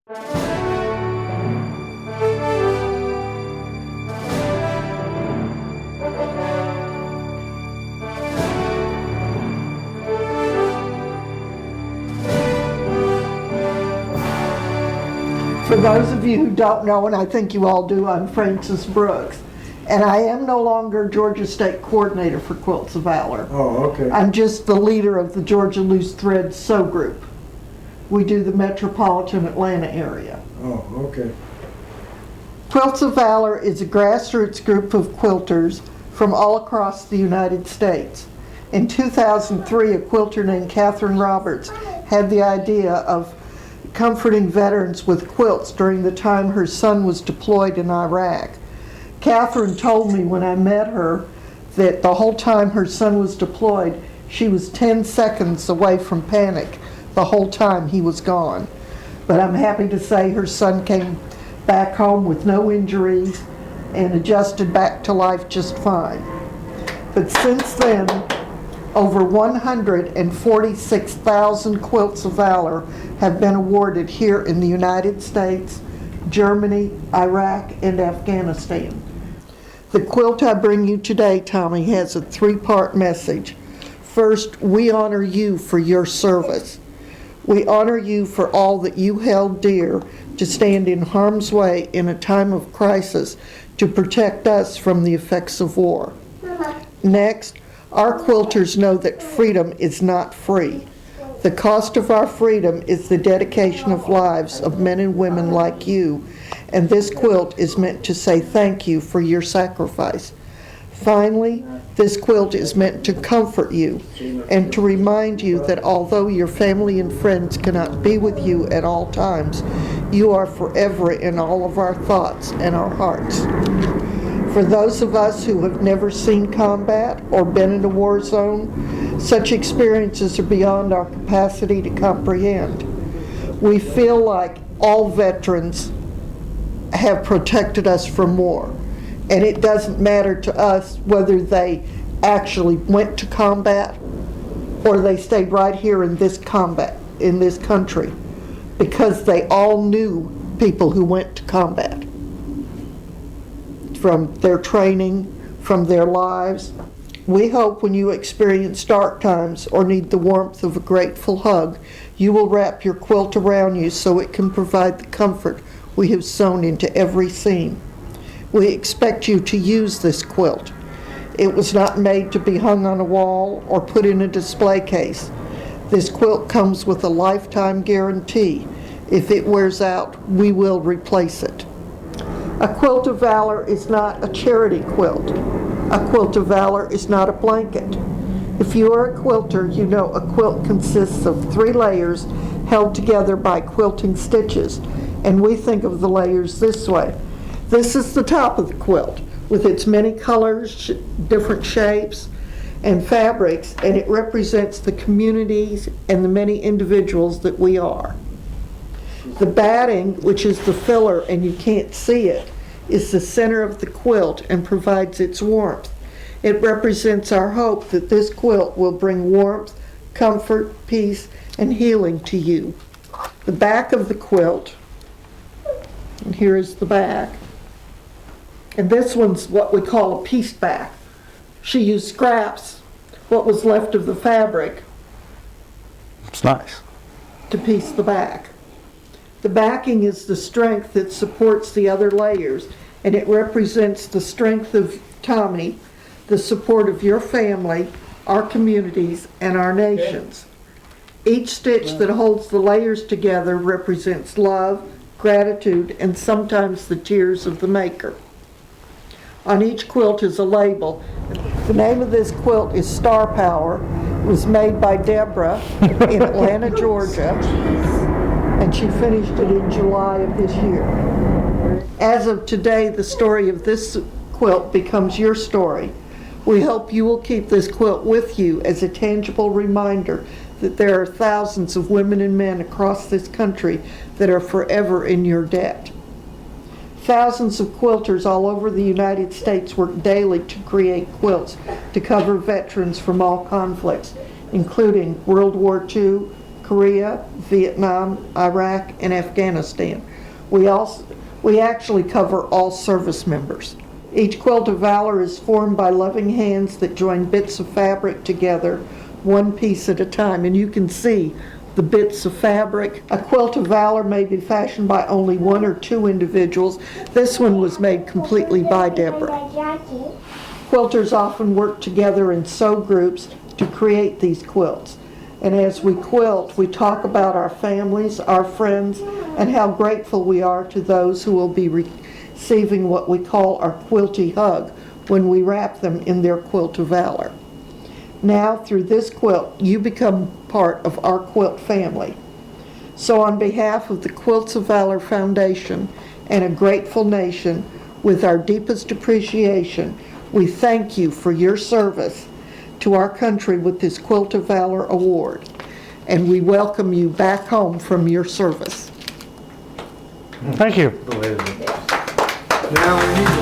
For those of you who don't know, and I think you all do, I'm Frances Brooks, and I am no longer Georgia State Coordinator for Quilts of Valor. Oh, okay. I'm just the leader of the Georgia Loose Thread Sew Group. We do the metropolitan Atlanta area. Oh, okay. Quilts of Valor is a grassroots group of quilters from all across the United States. In 2003, a quilter named Catherine Roberts had the idea of comforting veterans with quilts during the time her son was deployed in Iraq. Catherine told me when I met her that the whole time her son was deployed, she was 10 seconds away from panic the whole time he was gone. But I'm happy to say her son came back home with no injuries and adjusted back to life just fine. But since then, over 146,000 Quilts of Valor have been awarded here in the United States, Germany, Iraq, and Afghanistan. The quilt I bring you today, Tommy, has a three-part message. First, we honor you for your service. We honor you for all that you held dear to stand in harm's way in a time of crisis to protect us from the effects of war. Next, our quilters know that freedom is not free. The cost of our freedom is the dedication of lives of men and women like you, and this quilt is meant to say thank you for your sacrifice. Finally, this quilt is meant to comfort you and to remind you that although your family and friends cannot be with you at all times, you are forever in all of our thoughts and our hearts. For those of us who have never seen combat or been in a war zone, such experiences are beyond our capacity to comprehend. We feel like all veterans have protected us from war, and it doesn't matter to us whether they actually went to combat or they stayed right here in this country, because they all knew people who went to combat. From their training, from their lives. We hope when you experience dark times or need the warmth of a grateful hug, you will wrap your quilt around you so it can provide the comfort we have sewn into every seam. We expect you to use this quilt. It was not made to be hung on a wall or put in a display case. This quilt comes with a lifetime guarantee. If it wears out, we will replace it. A Quilt of Valor is not a charity quilt. A Quilt of Valor is not a blanket. If you are a quilter, you know a quilt consists of 3 layers held together by quilting stitches, and we think of the layers this way. This is the top of the quilt with its many colors, different shapes, and fabrics, and it represents the communities and the many individuals that we are. The batting, which is the filler and you can't see it, is the center of the quilt and provides its warmth. It represents our hope that this quilt will bring warmth, comfort, peace, and healing to you. The back of the quilt, and here is the back, and this one's what we call a pieced back. She used scraps, what was left of the fabric. It's nice. To piece the back. The backing is the strength that supports the other layers, and it represents the strength of Tommy, the support of your family, our communities, and our nations. Each stitch that holds the layers together represents love, gratitude, and sometimes the tears of the maker. On each quilt is a label. The name of this quilt is Star Power. It was made by Deborah in Atlanta, Georgia, and she finished it in July of this year. As of today, the story of this quilt becomes your story. We hope you will keep this quilt with you as a tangible reminder that there are thousands of women and men across this country that are forever in your debt. Thousands of quilters all over the United States work daily to create quilts to cover veterans from all conflicts, including World War II, Korea, Vietnam, Iraq, and Afghanistan. We actually cover all service members. Each quilt of valor is formed by loving hands that join bits of fabric together, one piece at a time. And you can see the bits of fabric. A quilt of valor may be fashioned by only one or two individuals. This one was made completely by Deborah. Quilters often work together in sew groups to create these quilts. And as we quilt, we talk about our families, our friends, and how grateful we are to those who will be receiving what we call our Quilty hug when we wrap them in their quilt of valor. Now, through this quilt, you become part of our quilt family. So on behalf of the Quilts of Valor Foundation and a grateful nation, with our deepest appreciation, we thank you for your service to our country with this Quilt of Valor Award, and we welcome you back home from your service. Thank you. Now, we need